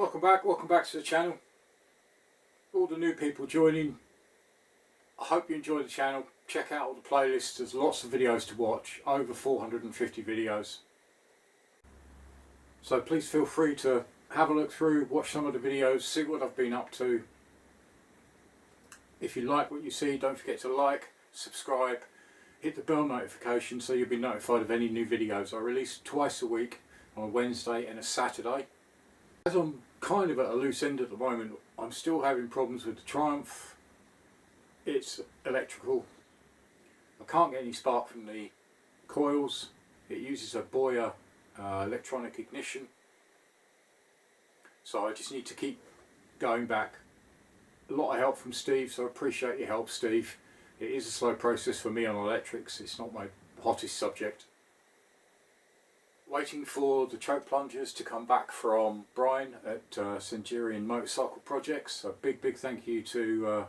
welcome back to the channel. All the new people joining, I hope you enjoy the channel. Check out all the playlists, there's lots of videos to watch, over 450 videos. So please feel free to have a look through, watch some of the videos, see what I've been up to. If you like what you see, don't forget to like, subscribe, hit the bell notification so you'll be notified of any new videos. I release twice a week, on a Wednesday and a Saturday. As I'm kind of at a loose end at the moment, I'm still having problems with the Triumph. It's electrical. I can't get any spark from the coils. It uses a Boyer electronic ignition. So I just need to keep going back. A lot of help from Steve, so I appreciate your help, Steve. It is a slow process for me on electrics. It's not my hottest subject. Waiting for the choke plungers to come back from Brian at Centurion Motorcycle Projects. So big thank you to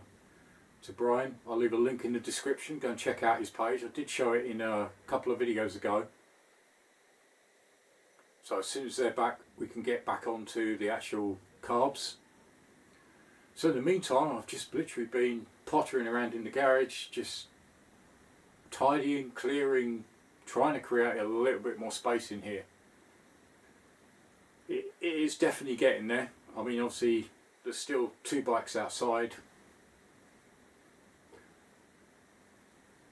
Brian. I'll leave a link in the description. Go and check out his page. I did show it in a couple of videos ago. So as soon as they're back, we can get back onto the actual carbs. So in the meantime, I've just literally been pottering around in the garage, just tidying, clearing, trying to create a little bit more space in here. It is definitely getting there. I mean, obviously there's still 2 bikes outside.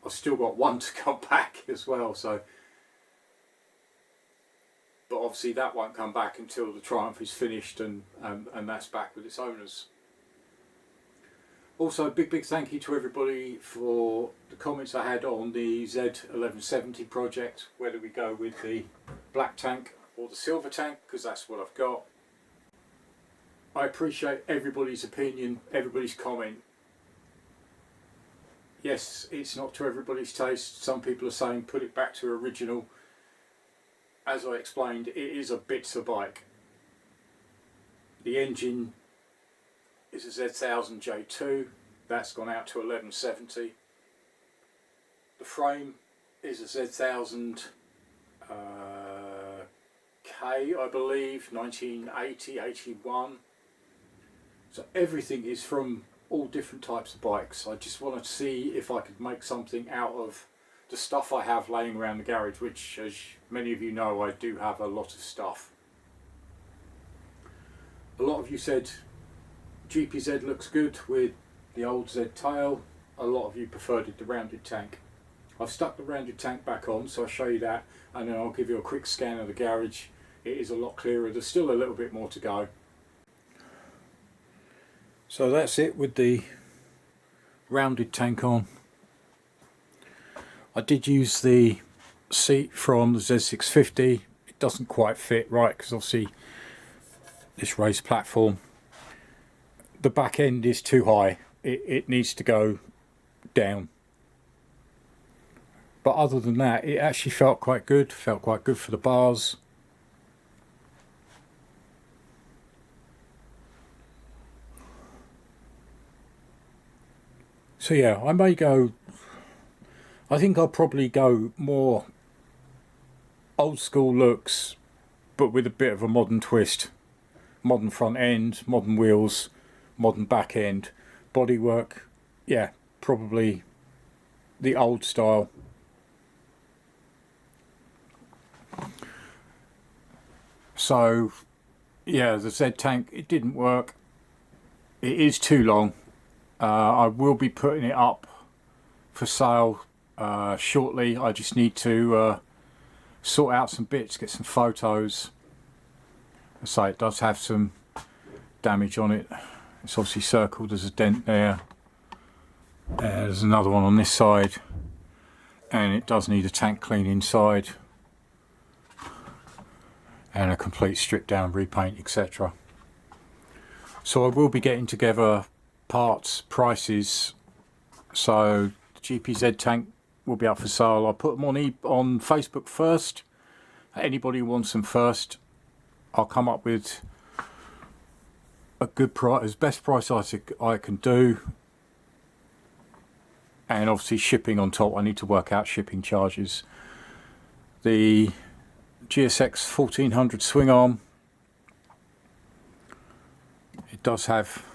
I've still got 1 to come back as well, so but obviously that won't come back until the Triumph is finished and that's back with its owners. Also, big thank you to everybody for the comments I had on the Z1170 project, whether we go with the black tank or the silver tank, because that's what I've got. I appreciate everybody's opinion, everybody's comment. Yes, it's not to everybody's taste. Some people are saying put it back to original. As I explained, it is a Bitzer bike. The engine is a Z1000 J2, that's gone out to 1170. The frame is a Z1000 K, I believe, 1980, 81. So everything is from all different types of bikes. I just wanted to see if I could make something out of the stuff I have laying around the garage, which, as many of you know, I do have a lot of stuff. A lot of you said GPZ looks good with the old Z tail. A lot of you preferred the rounded tank. I've stuck the rounded tank back on, so I'll show you that, and then I'll give you a quick scan of the garage. It is a lot clearer. There's still a little bit more to go. So that's it with the rounded tank on. I did use the seat from the Z650. It doesn't quite fit right because obviously this race platform, the back end is too high. It needs to go down. But other than that, it actually felt quite good for the bars. So yeah, I may go, I think I'll probably go more old school looks, but with a bit of a modern twist. Modern front end, modern wheels, modern back end, bodywork, yeah, probably the old style. So yeah, the Z tank, it didn't work. It is too long. I will be putting it up for sale shortly. I just need to sort out some bits, get some photos. So it does have some damage on it. It's obviously circled, there's a dent there. There's another one on this side, and it does need a tank clean inside and a complete strip down, repaint, etc. So I will be getting together parts, prices. So the GPZ tank will be up for sale. I'll put them on Facebook first. Anybody who wants them first, I'll come up with a good price, as best price I can do, and obviously shipping on top. I need to work out shipping charges. The GSX 1400 swing arm, it does have,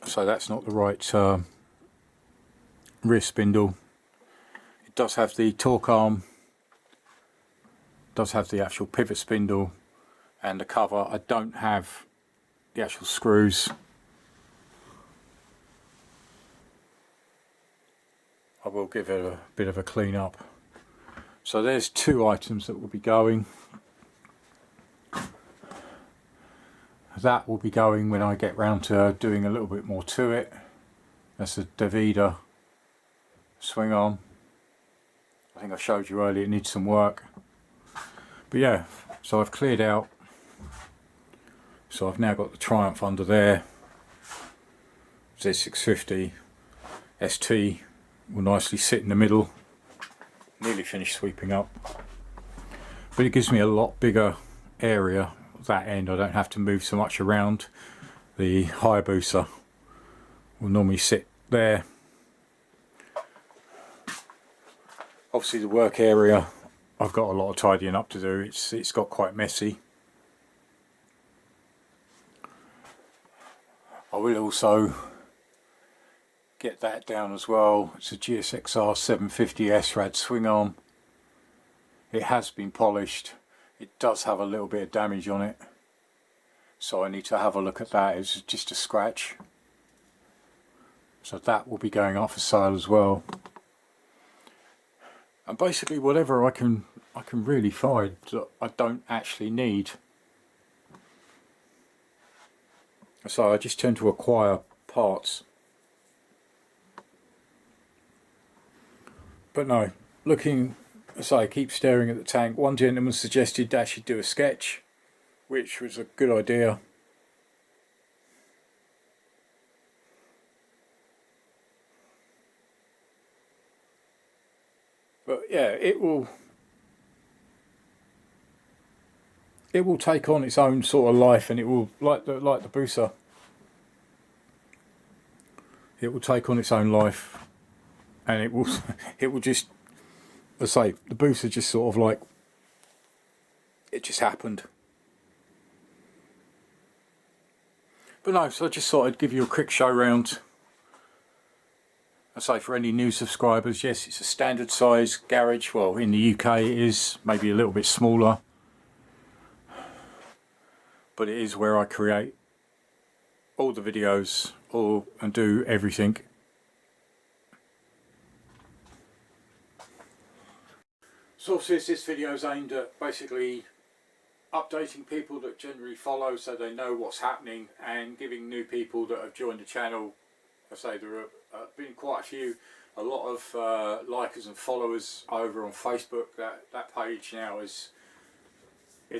so that's not the right rear spindle. It does have the torque arm, does have the actual pivot spindle and the cover. I don't have the actual screws. I will give it a bit of a clean up. So there's two items that will be going. That will be going when I get round to doing a little bit more to it. That's a Davida swing arm. I think I showed you earlier, it needs some work. But yeah, so I've cleared out. So I've now got the Triumph under there. Z650 ST will nicely sit in the middle. Nearly finished sweeping up. But it gives me a lot bigger area. That end, I don't have to move so much around. The Hayabusa will normally sit there. Obviously the work area, I've got a lot of tidying up to do. It's got quite messy. I will also get that down as well. It's a GSXR 750 S-Rad swing arm. It has been polished. It does have a little bit of damage on it, so I need to have a look at that. It's just a scratch, so that will be going up for sale as well. And basically whatever I can really find that I don't actually need. So I just tend to acquire parts. But no, looking, so I keep staring at the tank. One gentleman suggested that I should do a sketch, which was a good idea. But yeah, it will take on its own sort of life, and it will, like the Busa, it will take on its own life, and it will just, as I say, the Busa just sort of like, it just happened. But no, so I just thought I'd give you a quick show round. I say, for any new subscribers, yes, it's a standard size garage. Well, in the UK it is maybe a little bit smaller, but it is where I create all the videos and do everything. So obviously this video is aimed at basically updating people that generally follow, so they know what's happening, and giving new people that have joined the channel. I say there have been quite a lot of likers and followers over on Facebook. That page now it's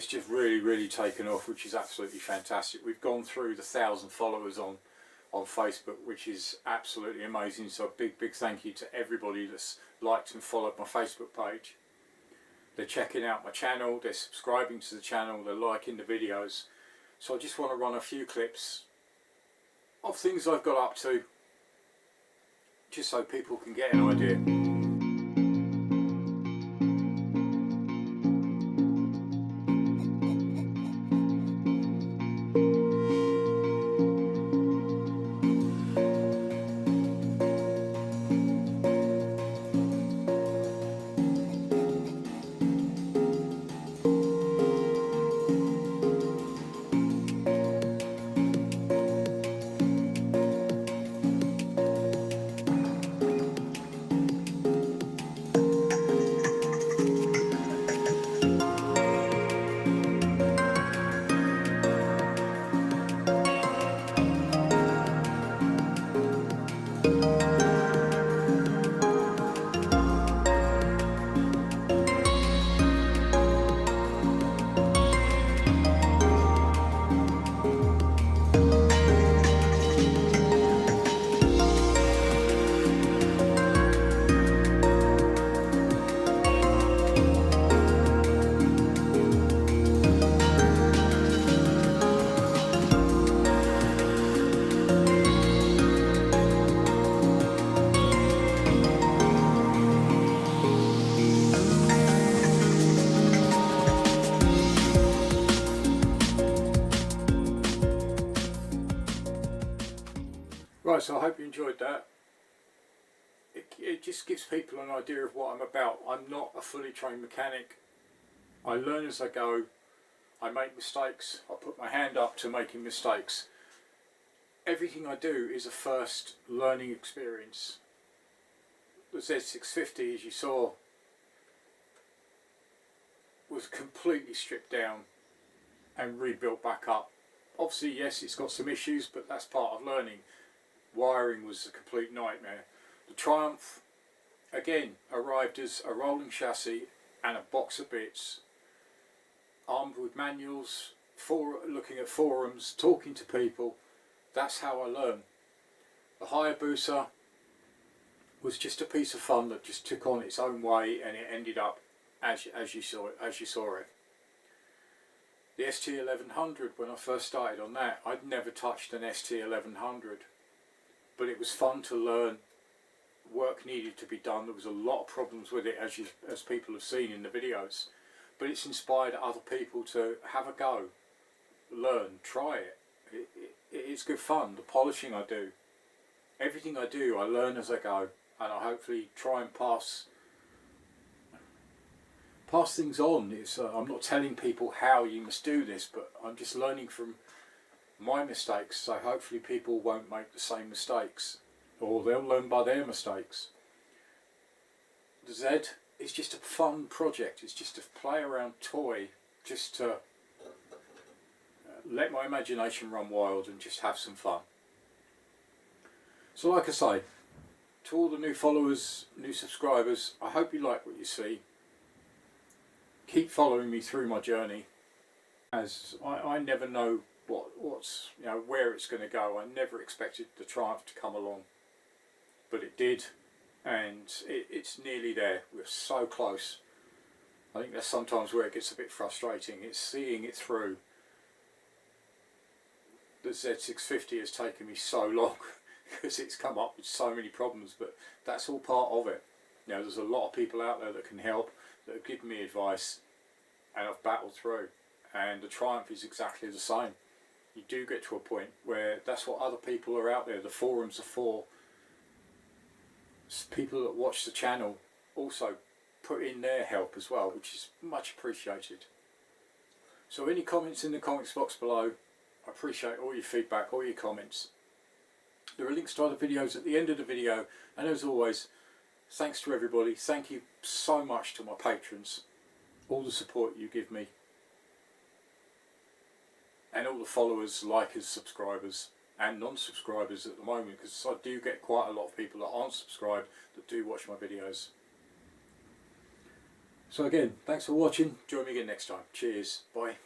just really taken off, which is absolutely fantastic. We've gone through the 1,000 followers on Facebook, which is absolutely amazing. So a big thank you to everybody that's liked and followed my Facebook page. They're checking out my channel, they're subscribing to the channel, they're liking the videos. So I just want to run a few clips of things I've got up to, just so people can get an idea. Right, so I hope you enjoyed that. It just gives people an idea of what I'm about. I'm not a fully trained mechanic. I learn as I go. I make mistakes. I put my hand up to making mistakes. Everything I do is a first learning experience. The Z650, as you saw, was completely stripped down and rebuilt back up. Obviously, yes, it's got some issues, but that's part of learning. Wiring was a complete nightmare. The Triumph, again, arrived as a rolling chassis and a box of bits, armed with manuals, looking at forums, talking to people. That's how I learn. The Hayabusa was just a piece of fun that just took on its own way, and it ended up as you saw it. The ST1100, when I first started on that, I'd never touched an ST1100, but it was fun to learn. Work needed to be done. There was a lot of problems with it, as people have seen in the videos, but it's inspired other people to have a go, learn, try it. It's good fun. The polishing I do, everything I do, I learn as I go, and I hopefully try and pass things on. I'm not telling people how you must do this, but I'm just learning from my mistakes, so hopefully people won't make the same mistakes, or they'll learn by their mistakes. The Z is just a fun project. It's just a play around toy, just to let my imagination run wild and just have some fun. So like I say, to all the new followers, new subscribers, I hope you like what you see. Keep following me through my journey, as I never know what's where it's going to go. I never expected the Triumph to come along, but it did, and it's nearly there. We're so close. I think that's sometimes where it gets a bit frustrating. It's seeing it through. The Z650 has taken me so long because it's come up with so many problems, but that's all part of it. There's a lot of people out there that can help, that have given me advice, and I've battled through. And the Triumph is exactly the same. You do get to a point where that's what other people are out there. The forums are for. People that watch the channel also put in their help as well, which is much appreciated. So any comments in the comments box below, I appreciate all your feedback, all your comments. There are links to other videos at the end of the video, and as always, thanks to everybody. Thank you so much to my patrons, all the support you give me, and all the followers, likers, subscribers and non-subscribers at the moment, because I do get quite a lot of people that aren't subscribed that do watch my videos. So again, thanks for watching. Join me again next time. Cheers. Bye.